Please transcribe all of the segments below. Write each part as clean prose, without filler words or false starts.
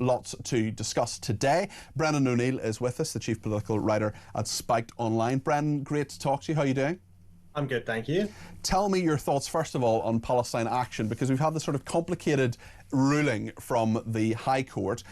lots to discuss today. Brendan O'Neill is with us, the chief political writer at Spiked Online. Brendan, great to talk to you. How are you doing? I'm good, thank you. Tell me your thoughts, first of all, on Palestine Action, because we've had this sort of complicated ruling from the High Court,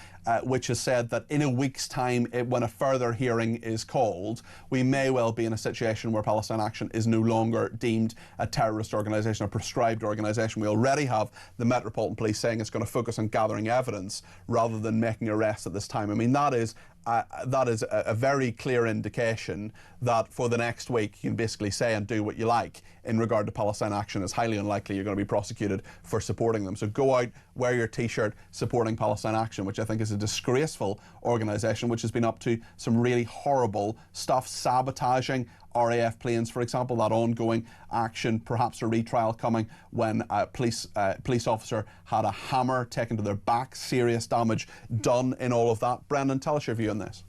which has said that in a week's time, when a further hearing is called, we may well be in a situation where Palestine Action is no longer deemed a terrorist organisation, a proscribed organisation. We already have the Metropolitan Police saying it's going to focus on gathering evidence rather than making arrests at this time. I mean, that is a very clear indication that for the next week you can basically say and do what you like in regard to Palestine Action. It's highly unlikely you're going to be prosecuted for supporting them. So go out, wear your T-shirt supporting Palestine Action, which I think is a disgraceful organisation which has been up to some really horrible stuff, sabotaging RAF planes, for example, that ongoing action, perhaps a retrial coming when a police officer had a hammer taken to their back, serious damage done in all of that. Brendan, tell us your view on this.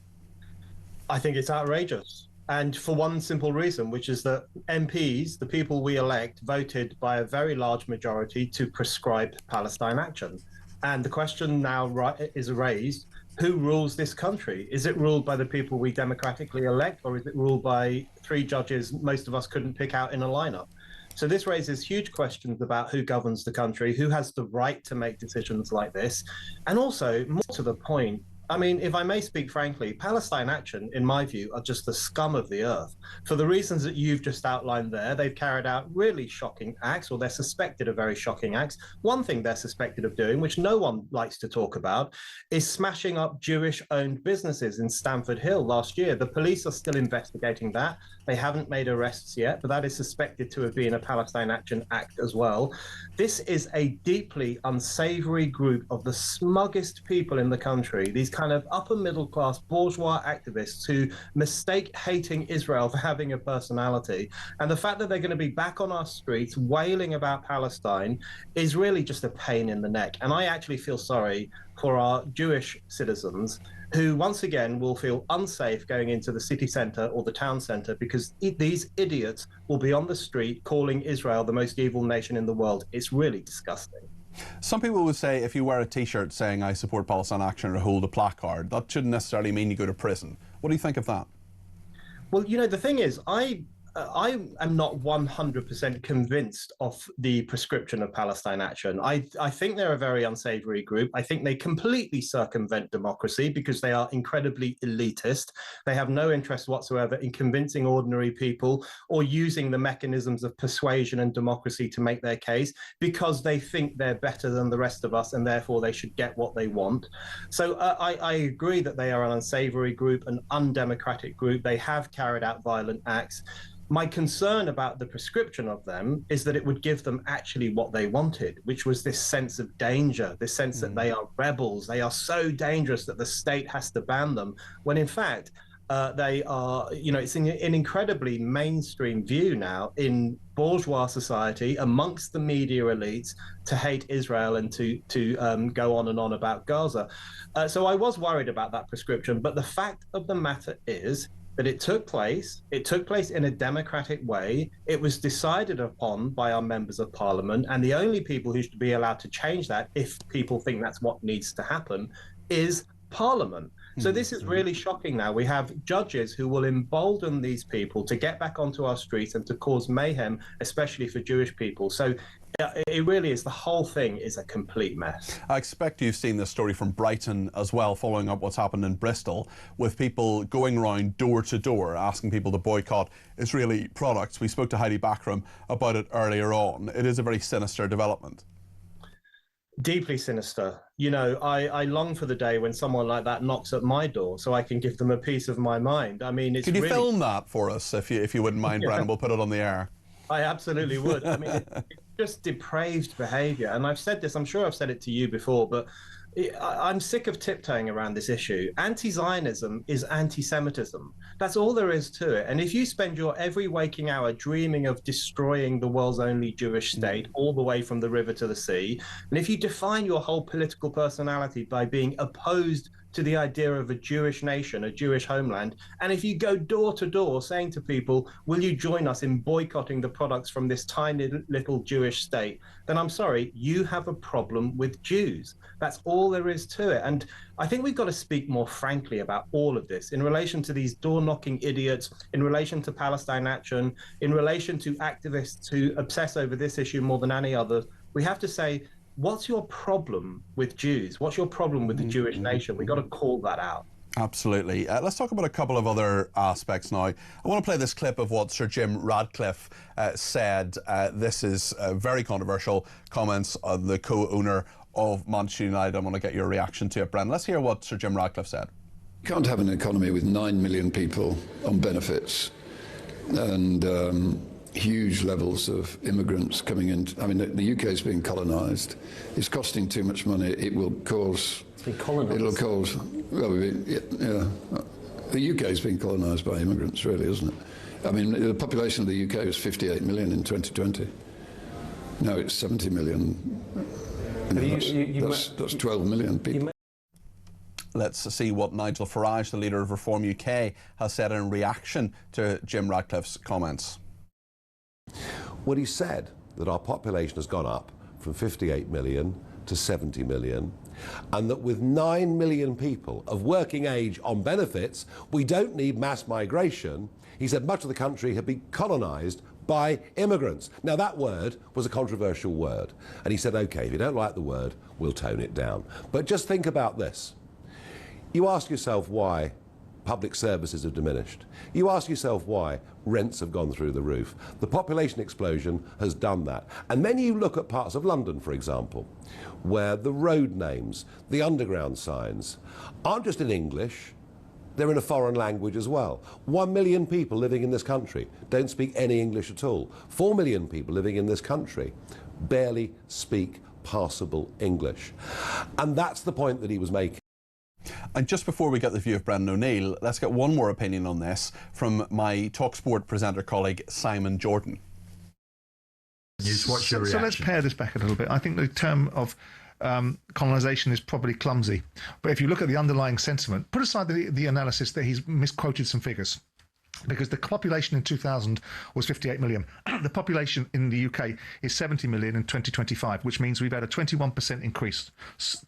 I think it's outrageous. And for one simple reason, which is that MPs, the people we elect, voted by a very large majority to prescribe Palestine Action. And the question now is raised, who rules this country? Is it ruled by the people we democratically elect, or is it ruled by 3 judges most of us couldn't pick out in a lineup? So this raises huge questions about who governs the country, who has the right to make decisions like this. And also, more to the point, I mean, if I may speak frankly, Palestine Action, in my view, are just the scum of the earth. For the reasons that you've just outlined there, they've carried out really shocking acts, or they're suspected of very shocking acts. One thing they're suspected of doing, which no one likes to talk about, is smashing up Jewish-owned businesses in Stamford Hill last year. The police are still investigating that. They haven't made arrests yet, but that is suspected to have been a Palestine Action act as well. This is a deeply unsavory group of the smuggest people in the country, these kind of upper middle class bourgeois activists who mistake hating Israel for having a personality. And the fact that they're going to be back on our streets wailing about Palestine is really just a pain in the neck. And I actually feel sorry for our Jewish citizens who once again will feel unsafe going into the city centre or the town centre because these idiots will be on the street calling Israel the most evil nation in the world. It's really disgusting. Some people would say if you wear a T-shirt saying I support Palestine Action or hold a placard, that shouldn't necessarily mean you go to prison. What do you think of that? Well, you know, the thing is, I am not 100% convinced of the prescription of Palestine Action. I think they're a very unsavory group. I think they completely circumvent democracy because they are incredibly elitist. They have no interest whatsoever in convincing ordinary people or using the mechanisms of persuasion and democracy to make their case because they think they're better than the rest of us and therefore they should get what they want. So I agree that they are an unsavory group, an undemocratic group. They have carried out violent acts. My concern about the prescription of them is that it would give them actually what they wanted, which was this sense of danger, this sense that they are rebels. They are so dangerous that the state has to ban them, when in fact, they are, you know, it's an incredibly mainstream view now in bourgeois society amongst the media elites to hate Israel and to go on and on about Gaza. So I was worried about that prescription, but the fact of the matter is that it took place in a democratic way. It was decided upon by our members of parliament, and the only people who should be allowed to change that, if people think that's what needs to happen, is parliament. So this is really shocking now. We have judges who will embolden these people to get back onto our streets and to cause mayhem, especially for Jewish people. So it really is, the whole thing is a complete mess. I expect you've seen this story from Brighton as well, following up what's happened in Bristol, with people going around door to door asking people to boycott Israeli products. We spoke to Heidi Backram about it earlier on. It is a very sinister development. Deeply sinister. You know, I long for the day when someone like that knocks at my door so I can give them a piece of my mind. I mean, it's Could you really... film that for us, if you wouldn't mind, Brendan? We'll put it on the air. I absolutely would. I mean, it's just depraved behaviour. And I've said this, I'm sure I've said it to you before, but I'm sick of tiptoeing around this issue. Anti-Zionism is anti-Semitism. That's all there is to it. And if you spend your every waking hour dreaming of destroying the world's only Jewish state, all the way from the river to the sea, and if you define your whole political personality by being opposed to the idea of a Jewish nation, a Jewish homeland. And if you go door to door saying to people, will you join us in boycotting the products from this tiny little Jewish state, then I'm sorry, you have a problem with Jews. That's all there is to it. And I think we've got to speak more frankly about all of this in relation to these door-knocking idiots, in relation to Palestine Action, in relation to activists who obsess over this issue more than any other. We have to say, what's your problem with Jews? What's your problem with the Jewish nation? We've got to call that out. Absolutely. Let's talk about a couple of other aspects now. I want to play this clip of what Sir Jim Ratcliffe said. This is very controversial comments of the co-owner of Manchester United. I want to get your reaction to it, Brendan. Let's hear what Sir Jim Ratcliffe said. You can't have an economy with 9 million people on benefits and huge levels of immigrants coming in. I mean, the UK is being colonised. It's costing too much money. It will cause... It's been colonised. It'll cause... Well, yeah. The UK is being colonised by immigrants, really, isn't it? I mean, the population of the UK was 58 million in 2020. Now it's 70 million. That's 12 million people. Let's see what Nigel Farage, the leader of Reform UK, has said in reaction to Jim Ratcliffe's comments. Well, he said that our population has gone up from 58 million to 70 million, and that with 9 million people of working age on benefits, we don't need mass migration. He said much of the country had been colonised by immigrants. Now, that word was a controversial word, and he said, OK, if you don't like the word, we'll tone it down. But just think about this. You ask yourself why public services have diminished. You ask yourself why rents have gone through the roof. The population explosion has done that. And then you look at parts of London, for example, where the road names, the underground signs, aren't just in English, they're in a foreign language as well. 1 million people living in this country don't speak any English at all. 4 million people living in this country barely speak passable English. And that's the point that he was making. And just before we get the view of Brendan O'Neill, let's get one more opinion on this from my TalkSport presenter colleague Simon Jordan. What's your reaction? So let's pare this back a little bit. I think the term of colonisation is probably clumsy. But if you look at the underlying sentiment, put aside the analysis that he's misquoted some figures. Because the population in 2000 was 58 million. The population in the UK is 70 million in 2025, which means we've had a 21% increase,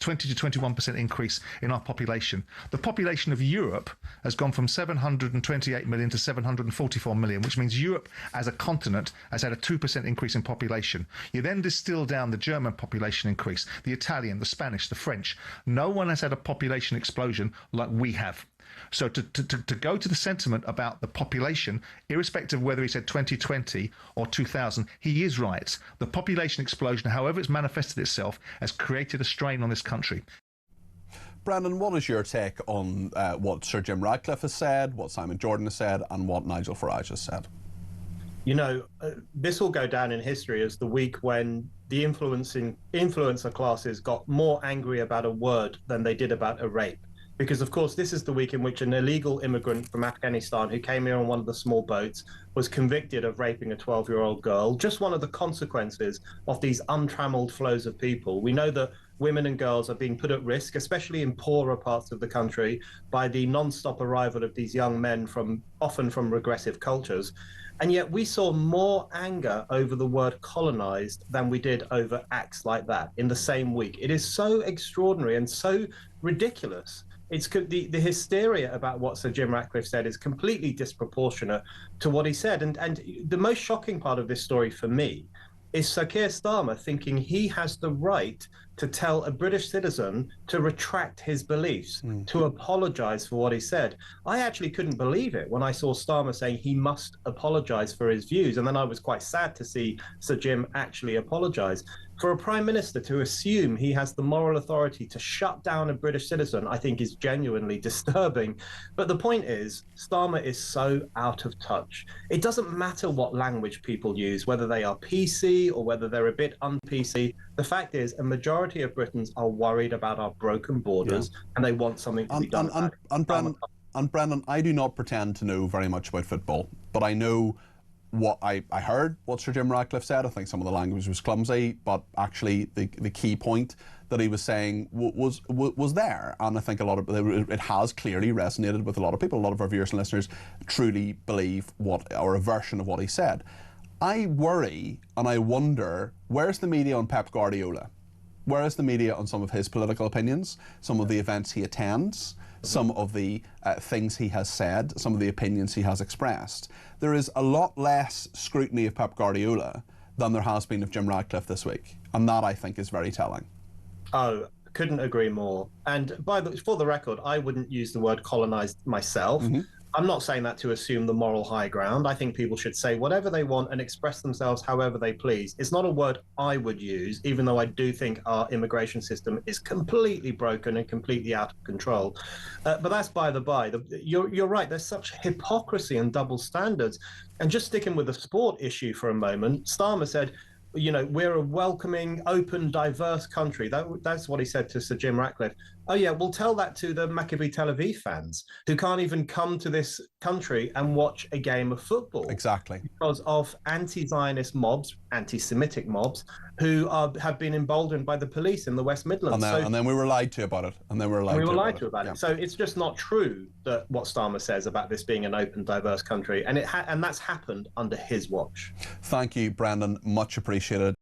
20 to 21% increase in our population. The population of Europe has gone from 728 million to 744 million, which means Europe as a continent has had a 2% increase in population. You then distill down the German population increase, the Italian, the Spanish, the French. No one has had a population explosion like we have. So to go to the sentiment about the population, irrespective of whether he said 2020 or 2000, he is right. The population explosion, however it's manifested itself, has created a strain on this country. Brendan, what is your take on what Sir Jim Ratcliffe has said, what Simon Jordan has said, and what Nigel Farage has said? You know, this will go down in history as the week when the influencer classes got more angry about a word than they did about a rape. Because, of course, this is the week in which an illegal immigrant from Afghanistan who came here on one of the small boats was convicted of raping a 12-year-old girl. Just one of the consequences of these untrammeled flows of people. We know that women and girls are being put at risk, especially in poorer parts of the country, by the non-stop arrival of these young men often from regressive cultures. And yet we saw more anger over the word colonized than we did over acts like that in the same week. It is so extraordinary and so ridiculous. It's the hysteria about what Sir Jim Ratcliffe said is completely disproportionate to what he said. And the most shocking part of this story for me is Sir Keir Starmer thinking he has the right to tell a British citizen to retract his beliefs, to apologise for what he said. I actually couldn't believe it when I saw Starmer saying he must apologise for his views. And then I was quite sad to see Sir Jim actually apologise. For a Prime Minister to assume he has the moral authority to shut down a British citizen, I think is genuinely disturbing. But the point is, Starmer is so out of touch. It doesn't matter what language people use, whether they are PC or whether they're a bit un-PC. The fact is, a majority of Britons are worried about our broken borders, and they want something to be done about it. And Brendan, I do not pretend to know very much about football, but I know I heard what Sir Jim Ratcliffe said. I think some of the language was clumsy, but actually the key point that he was saying was there, and I think a lot of it has clearly resonated with a lot of people. A lot of our viewers and listeners truly believe or a version of what he said. I worry and I wonder, where's the media on Pep Guardiola? Where is the media on some of his political opinions, some of the events he attends, some of the things he has said, some of the opinions he has expressed? There is a lot less scrutiny of Pep Guardiola than there has been of Jim Ratcliffe this week, and that, I think, is very telling. Oh, couldn't agree more. And for the record, I wouldn't use the word colonised myself. Mm-hmm. I'm not saying that to assume the moral high ground. I think people should say whatever they want and express themselves however they please. It's not a word I would use, even though I do think our immigration system is completely broken and completely out of control. But that's by the by. You're right. There's such hypocrisy and double standards. And just sticking with the sport issue for a moment, Starmer said, you know, we're a welcoming, open, diverse country. That's what he said to Sir Jim Ratcliffe. Oh, yeah, we'll tell that to the Maccabi Tel Aviv fans who can't even come to this country and watch a game of football. Exactly. Because of anti-Zionist mobs, anti-Semitic mobs, who have been emboldened by the police in the West Midlands. And then we were lied to about it. And then we were lied to about it. Yeah. So it's just not true that what Starmer says about this being an open, diverse country. And that's happened under his watch. Thank you, Brendan. Much appreciated.